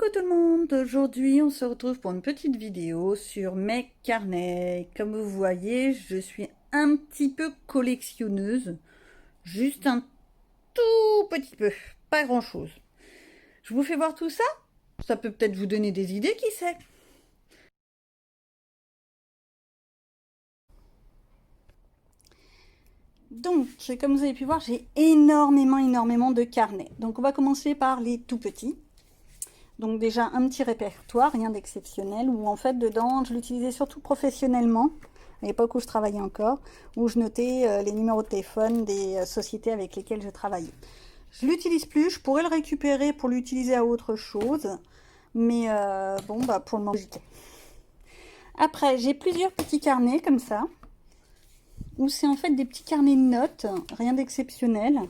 Coucou tout le monde, aujourd'hui on se retrouve pour une petite vidéo sur mes carnets. Comme vous voyez, je suis un petit peu collectionneuse, juste un tout petit peu, pas grand chose. Je vous fais voir tout ça, ça peut peut-être vous donner des idées, qui sait. Donc, comme vous avez pu voir, j'ai énormément de carnets. Donc on va commencer par les tout petits. Donc déjà un petit répertoire, rien d'exceptionnel, où en fait dedans je l'utilisais surtout professionnellement, à l'époque où je travaillais encore, où je notais les numéros de téléphone des sociétés avec lesquelles je travaillais. Je l'utilise plus, je pourrais le récupérer pour l'utiliser à autre chose, mais bon bah pour le moment j'y tiens. Après j'ai plusieurs petits carnets comme ça, où c'est en fait des petits carnets de notes, rien d'exceptionnel.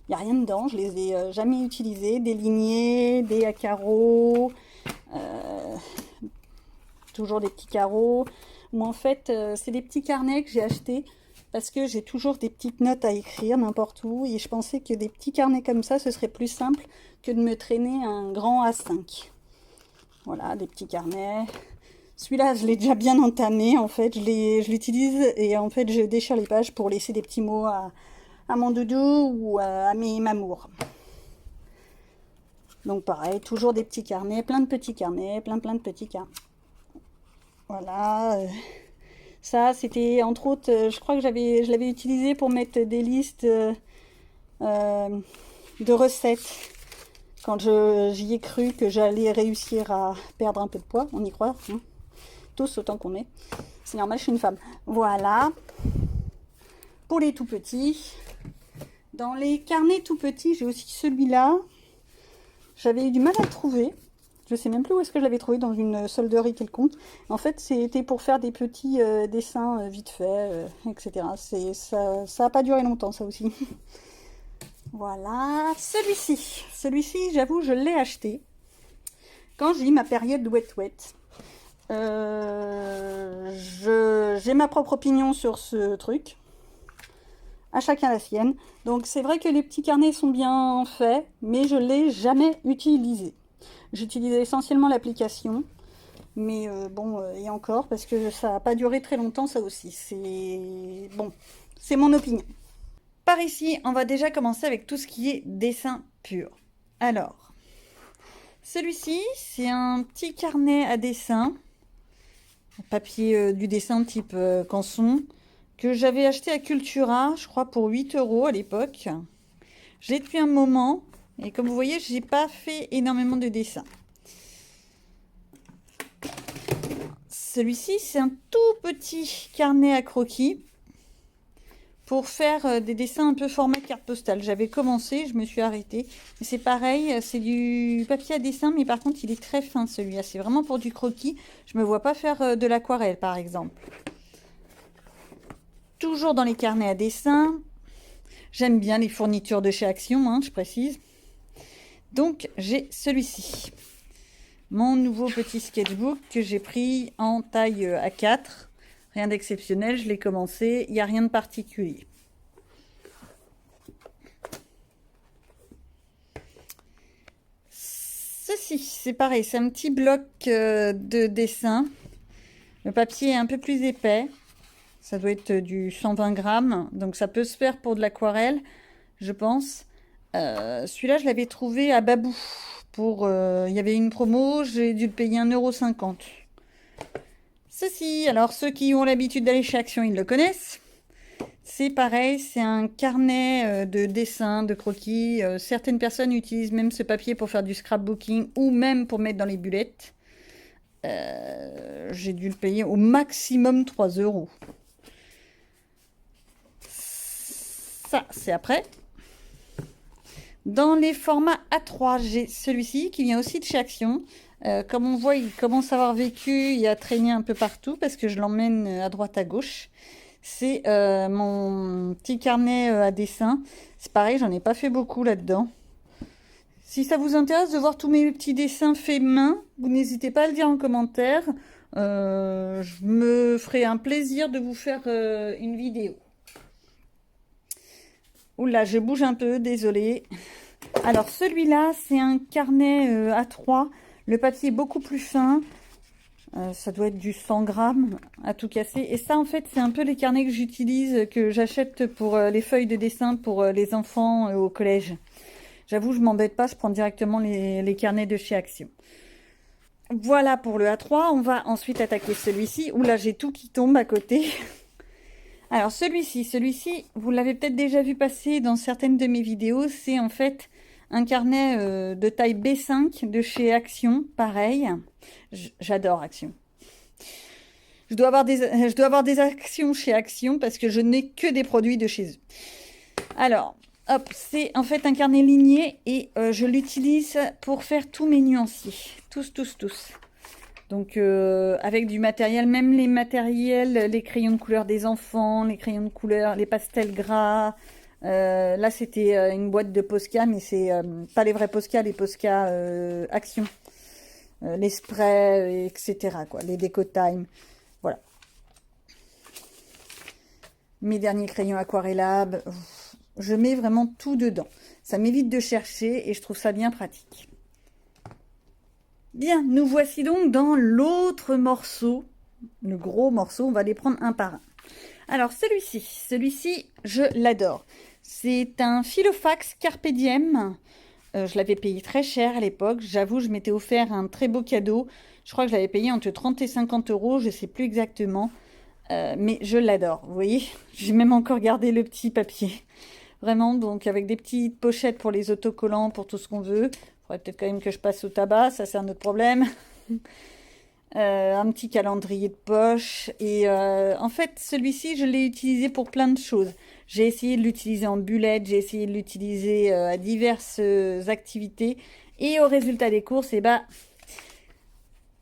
Il n'y a rien dedans, je les ai jamais utilisés, des lignées, des à carreaux, toujours des petits carreaux, où en fait c'est des petits carnets que j'ai achetés parce que j'ai toujours des petites notes à écrire n'importe où et je pensais que des petits carnets comme ça ce serait plus simple que de me traîner un grand A5. Voilà, des petits carnets. Celui-là, je l'ai déjà bien entamé, en fait, je l'utilise et en fait, je déchire les pages pour laisser des petits mots à mon doudou ou à mes mamours. Donc pareil, toujours des petits carnets, plein de petits carnets, plein de petits carnets. Voilà. Ça, c'était entre autres, je crois que je l'avais utilisé pour mettre des listes de recettes. Quand j'y ai cru que j'allais réussir à perdre un peu de poids, on y croit, hein, tous autant qu'on est. C'est normal, je suis une femme. Voilà. Pour les tout petits. Dans les carnets tout petits, j'ai aussi celui-là. J'avais eu du mal à le trouver. Je sais même plus où est-ce que je l'avais trouvé, dans une solderie quelconque. En fait, c'était pour faire des petits dessins vite fait, etc. Ça n'a pas duré longtemps, ça aussi. Voilà, celui-ci. Celui-ci, j'avoue, je l'ai acheté quand j'ai eu ma période wet. J'ai ma propre opinion sur ce truc. À chacun la sienne. Donc c'est vrai que les petits carnets sont bien faits, mais je ne l'ai jamais utilisé. J'utilise essentiellement l'application, mais bon, et encore, parce que ça n'a pas duré très longtemps, ça aussi. C'est bon, c'est mon opinion. Par ici, on va déjà commencer avec tout ce qui est dessin pur. Alors, celui-ci, c'est un petit carnet à dessin, papier du dessin type Canson, que j'avais acheté à Cultura, je crois pour 8 € à l'époque. Je l'ai depuis un moment, et comme vous voyez, j'ai pas fait énormément de dessins. Celui-ci, c'est un tout petit carnet à croquis pour faire des dessins un peu format carte postale. J'avais commencé, je me suis arrêtée. C'est pareil, c'est du papier à dessin, mais par contre, il est très fin celui-là. C'est vraiment pour du croquis. Je me vois pas faire de l'aquarelle, par exemple. Toujours dans les carnets à dessin. J'aime bien les fournitures de chez Action, hein, je précise. Donc, j'ai celui-ci. Mon nouveau petit sketchbook que j'ai pris en taille A4. Rien d'exceptionnel, je l'ai commencé, il n'y a rien de particulier. Ceci, c'est pareil, c'est un petit bloc de dessin. Le papier est un peu plus épais. Ça doit être du 120 grammes, donc ça peut se faire pour de l'aquarelle, je pense. Celui-là, je l'avais trouvé à Babou. Il y avait une promo, j'ai dû le payer 1,50 €. Ceci, alors ceux qui ont l'habitude d'aller chez Action, ils le connaissent. C'est pareil, c'est un carnet de dessin, de croquis. Certaines personnes utilisent même ce papier pour faire du scrapbooking ou même pour mettre dans les bullettes. J'ai dû le payer au maximum 3 €. Ça, c'est après. Dans les formats A3, j'ai celui-ci qui vient aussi de chez Action. Comme on voit, il commence à avoir vécu et à traîner un peu partout parce que je l'emmène à droite à gauche. C'est mon petit carnet à dessin. C'est pareil, j'en ai pas fait beaucoup là-dedans. Si ça vous intéresse de voir tous mes petits dessins faits main, vous n'hésitez pas à le dire en commentaire. Je me ferai un plaisir de vous faire une vidéo. Oula, je bouge un peu, désolée. Alors celui-là, c'est un carnet A3. Le papier est beaucoup plus fin. Ça doit être du 100 grammes à tout casser. Et ça, en fait, c'est un peu les carnets que j'utilise, que j'achète pour les feuilles de dessin pour les enfants au collège. J'avoue, je m'embête pas, je prends directement les carnets de chez Action. Voilà pour le A3. On va ensuite attaquer celui-ci, où là, j'ai tout qui tombe à côté. Alors, celui-ci, vous l'avez peut-être déjà vu passer dans certaines de mes vidéos. C'est en fait un carnet de taille B5 de chez Action, pareil. J'adore Action. Je dois avoir des actions chez Action parce que je n'ai que des produits de chez eux. Alors, hop, c'est en fait un carnet ligné et je l'utilise pour faire tous mes nuanciers. Tous. Donc, avec du matériel, même les matériels, les crayons de couleur des enfants, les crayons de couleur, les pastels gras. Là, c'était une boîte de Posca, mais c'est pas les vrais Posca, les Posca Action. Les sprays, etc. quoi, les Déco Time. Voilà. Mes derniers crayons aquarellables. Je mets vraiment tout dedans. Ça m'évite de chercher et je trouve ça bien pratique. Bien, nous voici donc dans l'autre morceau. Le gros morceau, on va les prendre un par un. Alors, celui-ci, je l'adore. C'est un Filofax Carpe Diem. Je l'avais payé très cher à l'époque. J'avoue, je m'étais offert un très beau cadeau. Je crois que je l'avais payé entre 30 et 50 euros. Je ne sais plus exactement. Mais je l'adore. Vous voyez, j'ai même encore gardé le petit papier. Vraiment, donc avec des petites pochettes pour les autocollants, pour tout ce qu'on veut. Il faudrait peut-être quand même que je passe au tabac. Ça, c'est un autre problème. Un petit calendrier de poche. Et en fait, celui-ci, je l'ai utilisé pour plein de choses. J'ai essayé de l'utiliser en bullette, j'ai essayé de l'utiliser à diverses activités. Et au résultat des courses, eh ben,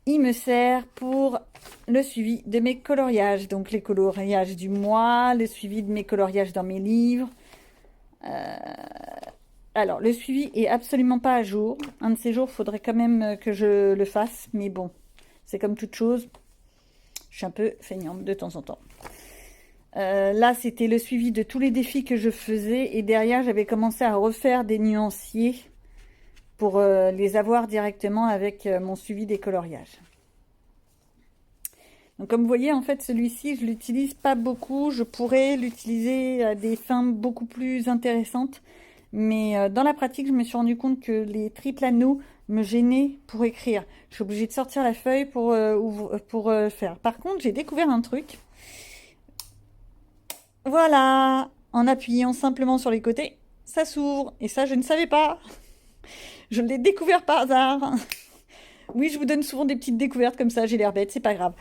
il me sert pour le suivi de mes coloriages. Donc les coloriages du mois, le suivi de mes coloriages dans mes livres. Alors, le suivi est absolument pas à jour. Un de ces jours, il faudrait quand même que je le fasse. Mais bon, c'est comme toute chose. Je suis un peu feignante de temps en temps. Là, c'était le suivi de tous les défis que je faisais. Et derrière, j'avais commencé à refaire des nuanciers pour les avoir directement avec mon suivi des coloriages. Donc, comme vous voyez, en fait, celui-ci, je l'utilise pas beaucoup. Je pourrais l'utiliser à des fins beaucoup plus intéressantes. Mais dans la pratique, je me suis rendu compte que les triples anneaux me gênaient pour écrire. Je suis obligée de sortir la feuille pour faire. Par contre, j'ai découvert un truc. Voilà, en appuyant simplement sur les côtés, ça s'ouvre. Et ça, je ne savais pas. Je l'ai découvert par hasard. Oui, je vous donne souvent des petites découvertes comme ça, j'ai l'air bête, c'est pas grave.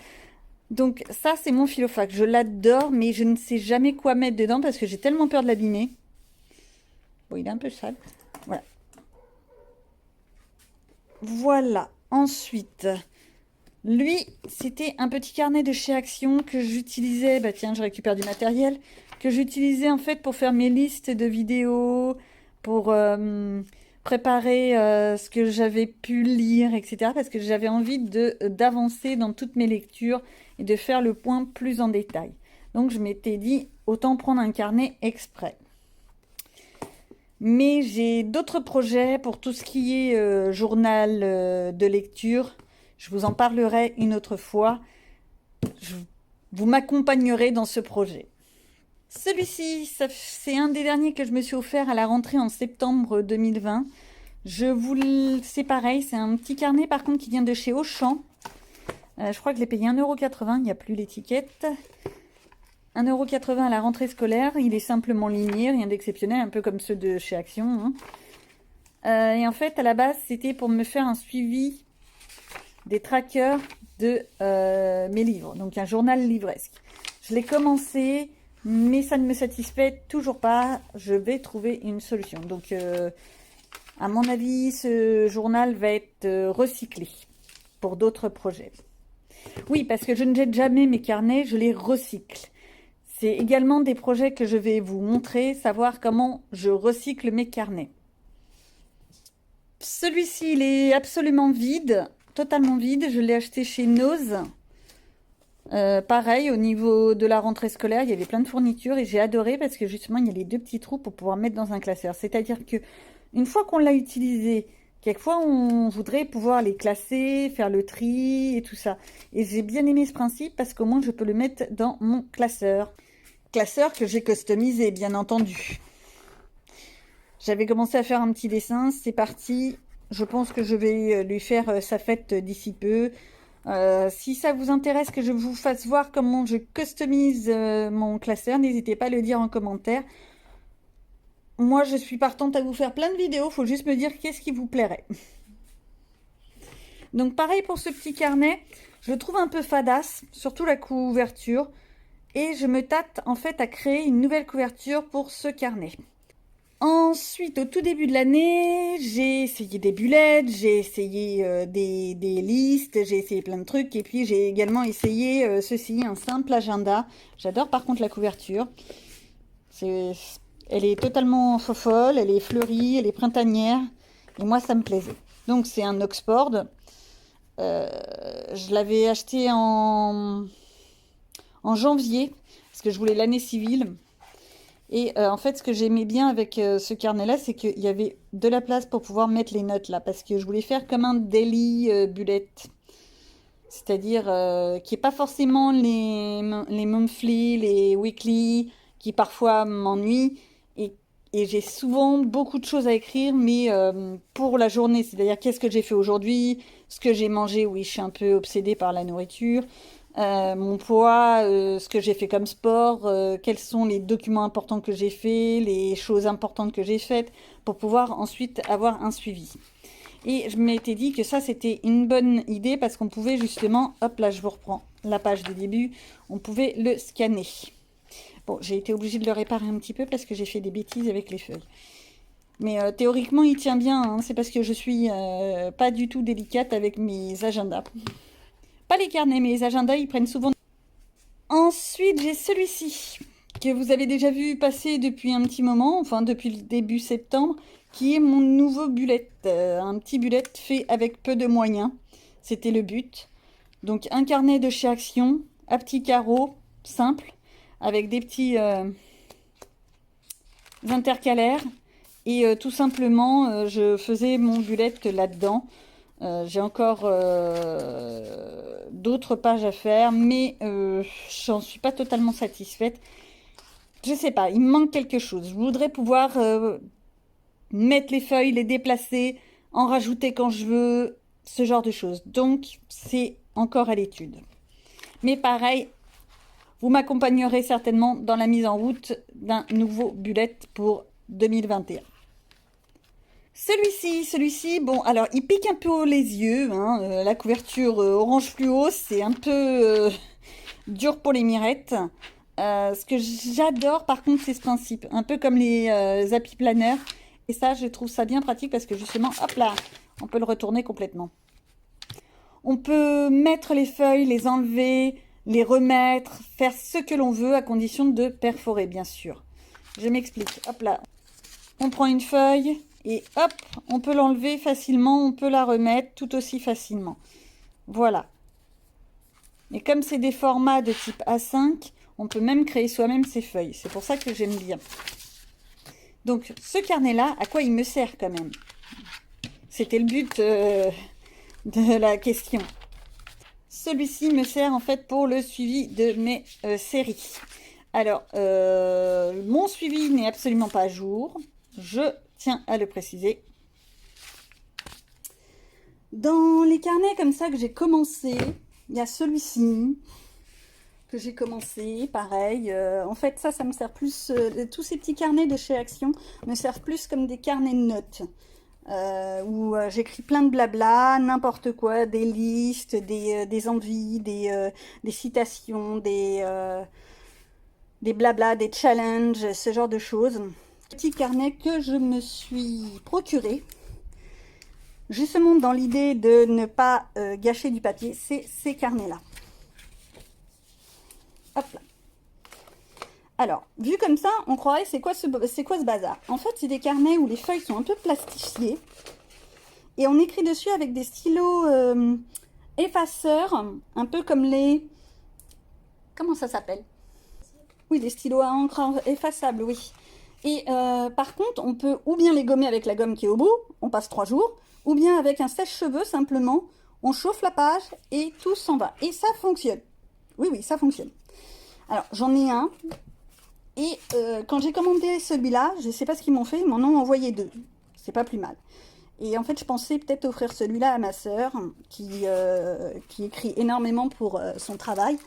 Donc ça, c'est mon Filofax. Je l'adore, mais je ne sais jamais quoi mettre dedans parce que j'ai tellement peur de l'abîmer. Bon, il est un peu sale. Voilà. Voilà. Ensuite, lui, c'était un petit carnet de chez Action que j'utilisais. Bah tiens, je récupère du matériel. Que j'utilisais en fait pour faire mes listes de vidéos, pour préparer ce que j'avais pu lire, etc. Parce que j'avais envie d'avancer dans toutes mes lectures et de faire le point plus en détail. Donc je m'étais dit, autant prendre un carnet exprès. Mais j'ai d'autres projets pour tout ce qui est journal de lecture. Je vous en parlerai une autre fois. Vous m'accompagnerez dans ce projet. Celui-ci, c'est un des derniers que je me suis offert à la rentrée en septembre 2020. C'est pareil, c'est un petit carnet par contre qui vient de chez Auchan. Je crois que je l'ai payé 1,80 €, il n'y a plus l'étiquette. 1,80 € à la rentrée scolaire, il est simplement ligné, rien d'exceptionnel, un peu comme ceux de chez Action. Hein. Et en fait, à la base, c'était pour me faire un suivi des trackers de mes livres, donc un journal livresque. Je l'ai commencé, mais ça ne me satisfait toujours pas. Je vais trouver une solution. Donc, à mon avis, ce journal va être recyclé pour d'autres projets. Oui, parce que je ne jette jamais mes carnets, je les recycle. C'est également des projets que je vais vous montrer, savoir comment je recycle mes carnets. Celui-ci, il est absolument vide, totalement vide. Je l'ai acheté chez Nose. Pareil, au niveau de la rentrée scolaire, il y avait plein de fournitures et j'ai adoré parce que justement, il y a les deux petits trous pour pouvoir mettre dans un classeur. C'est-à-dire que une fois qu'on l'a utilisé, Quelquefois, on voudrait pouvoir les classer, faire le tri et tout ça. Et j'ai bien aimé ce principe parce qu'au moins, je peux le mettre dans mon classeur. Classeur que j'ai customisé, bien entendu. J'avais commencé à faire un petit dessin, c'est parti. Je pense que je vais lui faire sa fête d'ici peu. Si ça vous intéresse que je vous fasse voir comment je customise mon classeur, n'hésitez pas à le dire en commentaire. Moi, je suis partante à vous faire plein de vidéos, faut juste me dire qu'est-ce qui vous plairait. Donc pareil pour ce petit carnet, je le trouve un peu fadasse, surtout la couverture. Et je me tâte en fait à créer une nouvelle couverture pour ce carnet. Ensuite, au tout début de l'année, j'ai essayé des bullets, j'ai essayé des listes, j'ai essayé plein de trucs. Et puis j'ai également essayé ceci, un simple agenda. J'adore par contre la couverture. Elle est totalement fofolle, elle est fleurie, elle est printanière. Et moi, ça me plaisait. Donc c'est un Oxford. Je l'avais acheté en janvier, parce que je voulais l'année civile. Et en fait, ce que j'aimais bien avec ce carnet-là, c'est qu'il y avait de la place pour pouvoir mettre les notes là, parce que je voulais faire comme un daily bullet. C'est-à-dire qui n'est pas forcément les monthly, les weekly, qui parfois m'ennuient. Et j'ai souvent beaucoup de choses à écrire, mais pour la journée. C'est-à-dire qu'est-ce que j'ai fait aujourd'hui, ce que j'ai mangé, oui, je suis un peu obsédée par la nourriture. Mon poids, ce que j'ai fait comme sport, quels sont les documents importants que j'ai faits, les choses importantes que j'ai faites, pour pouvoir ensuite avoir un suivi. Et je m'étais dit que ça, c'était une bonne idée parce qu'on pouvait justement, hop là, je vous reprends la page du début, on pouvait le scanner. Bon, j'ai été obligée de le réparer un petit peu parce que j'ai fait des bêtises avec les feuilles. Mais théoriquement, il tient bien, hein, c'est parce que je suis pas du tout délicate avec mes agendas. Pas les carnets, mais les agendas, ils prennent souvent. Ensuite, j'ai celui-ci, que vous avez déjà vu passer depuis un petit moment, enfin depuis le début septembre, qui est mon nouveau bullet. Un petit bullet fait avec peu de moyens. C'était le but. Donc un carnet de chez Action, à petits carreaux, simple, avec des petits intercalaires. Et tout simplement, je faisais mon bullet là-dedans. J'ai encore d'autres pages à faire, mais j'en suis pas totalement satisfaite. Je sais pas, il me manque quelque chose. Je voudrais pouvoir mettre les feuilles, les déplacer, en rajouter quand je veux, ce genre de choses. Donc, c'est encore à l'étude. Mais pareil, vous m'accompagnerez certainement dans la mise en route d'un nouveau bullet pour 2021. Celui-ci, bon, alors il pique un peu les yeux, hein, la couverture orange fluo, c'est un peu dur pour les mirettes. Ce que j'adore par contre, c'est ce principe, un peu comme les Happy Planner. Et ça, je trouve ça bien pratique parce que justement, hop là, on peut le retourner complètement. On peut mettre les feuilles, les enlever, les remettre, faire ce que l'on veut à condition de perforer, bien sûr. Je m'explique, hop là, on prend une feuille. Et hop, on peut l'enlever facilement, on peut la remettre tout aussi facilement. Voilà. Et comme c'est des formats de type A5, on peut même créer soi-même ses feuilles. C'est pour ça que j'aime bien. Donc, ce carnet-là, à quoi il me sert quand même? C'était le but de la question. Celui-ci me sert en fait pour le suivi de mes séries. Alors, mon suivi n'est absolument pas à jour. Je tiens à le préciser. Dans les carnets comme ça que j'ai commencé, il y a celui-ci que j'ai commencé, pareil. En fait, ça me sert plus... tous ces petits carnets de chez Action me servent plus comme des carnets de notes. Où j'écris plein de blabla, n'importe quoi, des listes, des envies, des citations, des blabla, des challenges, ce genre de choses. Petit carnet que je me suis procuré, justement dans l'idée de ne pas gâcher du papier, c'est ces carnets-là. Hop là. Alors, vu comme ça, on croirait c'est quoi ce bazar? En fait, c'est des carnets où les feuilles sont un peu plastifiées et on écrit dessus avec des stylos effaceurs, un peu comme les... Comment ça s'appelle? Oui, des stylos à encre effaçables, oui. Et par contre, on peut ou bien les gommer avec la gomme qui est au bout, on passe 3 jours, ou bien avec un sèche-cheveux simplement, on chauffe la page et tout s'en va. Et ça fonctionne. Oui, oui, ça fonctionne. Alors, j'en ai un. Et quand j'ai commandé celui-là, je ne sais pas ce qu'ils m'ont fait, ils m'en ont envoyé 2. C'est pas plus mal. Et en fait, je pensais peut-être offrir celui-là à ma sœur, qui écrit énormément pour son travail,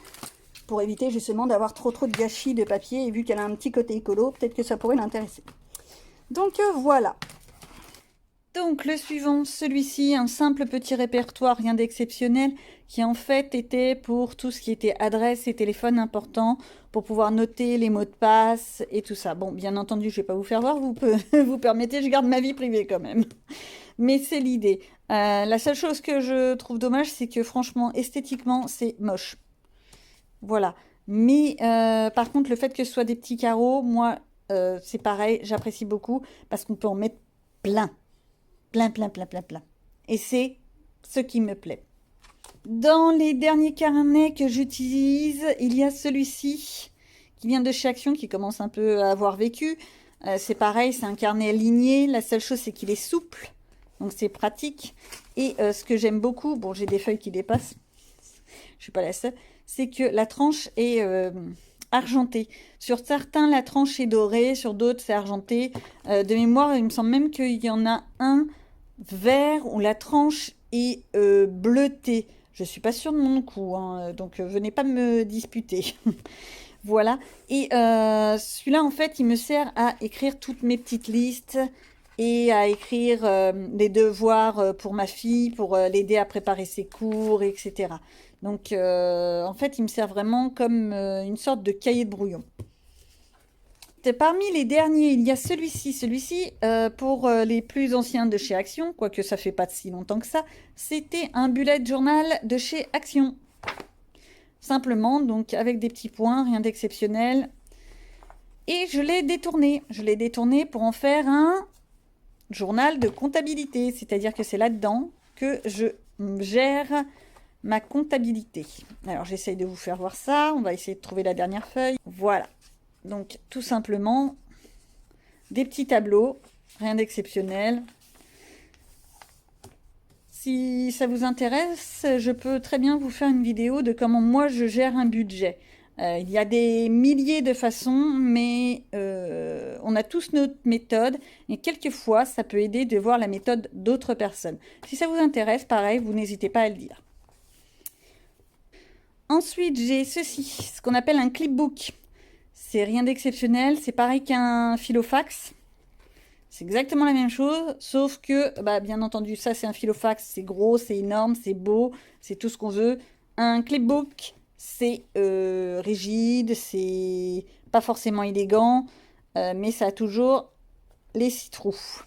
pour éviter justement d'avoir trop de gâchis de papier. Et vu qu'elle a un petit côté écolo, peut-être que ça pourrait l'intéresser. Donc voilà. Donc le suivant, celui-ci, un simple petit répertoire, rien d'exceptionnel, qui en fait était pour tout ce qui était adresse et téléphone important, pour pouvoir noter les mots de passe et tout ça. Bon, bien entendu, je vais pas vous faire voir, vous permettez, je garde ma vie privée quand même. Mais c'est l'idée. La seule chose que je trouve dommage, c'est que franchement, esthétiquement, c'est moche. Voilà. Mais par contre, le fait que ce soit des petits carreaux, moi, c'est pareil, j'apprécie beaucoup, parce qu'on peut en mettre plein. Plein. Et c'est ce qui me plaît. Dans les derniers carnets que j'utilise, il y a celui-ci qui vient de chez Action, qui commence un peu à avoir vécu. C'est pareil, c'est un carnet ligné. La seule chose, c'est qu'il est souple. Donc c'est pratique. Et ce que j'aime beaucoup, bon, j'ai des feuilles qui dépassent. Je suis pas la seule. C'est que la tranche est argentée. Sur certains, la tranche est dorée. Sur d'autres, c'est argenté. De mémoire, il me semble même qu'il y en a un vert où la tranche est bleutée. Je suis pas sûre de mon coup, hein, donc venez pas me disputer. Voilà. Et celui-là, en fait, il me sert à écrire toutes mes petites listes et à écrire les devoirs pour ma fille, pour l'aider à préparer ses cours, etc. Donc, en fait, il me sert vraiment comme une sorte de cahier de brouillon. Parmi les derniers, il y a celui-ci. Celui-ci, pour les plus anciens de chez Action, quoique ça fait pas si longtemps que ça, c'était un bullet journal de chez Action. Simplement, donc avec des petits points, rien d'exceptionnel. Et je l'ai détourné. Je l'ai détourné pour en faire un journal de comptabilité. C'est-à-dire que c'est là-dedans que je gère ma comptabilité. Alors, j'essaye de vous faire voir ça. On va essayer de trouver la dernière feuille. Voilà. Donc, tout simplement, des petits tableaux, rien d'exceptionnel. Si ça vous intéresse, je peux très bien vous faire une vidéo de comment moi je gère un budget. Il y a des milliers de façons, mais on a tous notre méthode. Et quelquefois, ça peut aider de voir la méthode d'autres personnes. Si ça vous intéresse, pareil, vous n'hésitez pas à le dire. Ensuite, j'ai ceci, ce qu'on appelle un clipbook. C'est rien d'exceptionnel, c'est pareil qu'un filofax. C'est exactement la même chose, sauf que, bah, bien entendu, ça c'est un filofax, c'est gros, c'est énorme, c'est beau, c'est tout ce qu'on veut. Un clipbook, c'est rigide, c'est pas forcément élégant, mais ça a toujours les 6 trous.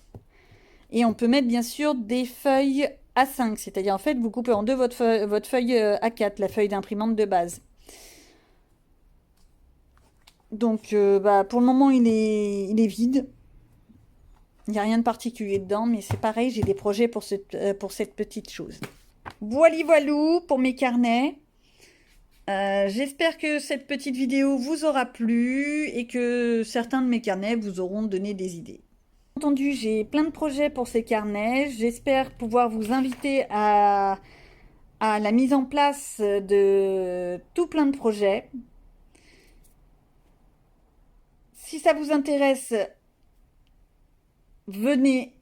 Et on peut mettre bien sûr des feuilles A5, c'est-à-dire en fait vous coupez en deux votre feuille A4, la feuille d'imprimante de base. Donc bah, pour le moment il est vide. Il n'y a rien de particulier dedans, mais c'est pareil, j'ai des projets pour cette petite chose. Voilou pour mes carnets. J'espère que cette petite vidéo vous aura plu et que certains de mes carnets vous auront donné des idées. Bien entendu, j'ai plein de projets pour ces carnets. J'espère pouvoir vous inviter à la mise en place de tout plein de projets. Si ça vous intéresse, venez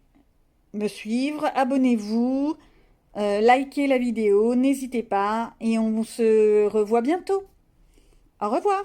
me suivre, abonnez-vous, likez la vidéo, n'hésitez pas et on se revoit bientôt. Au revoir.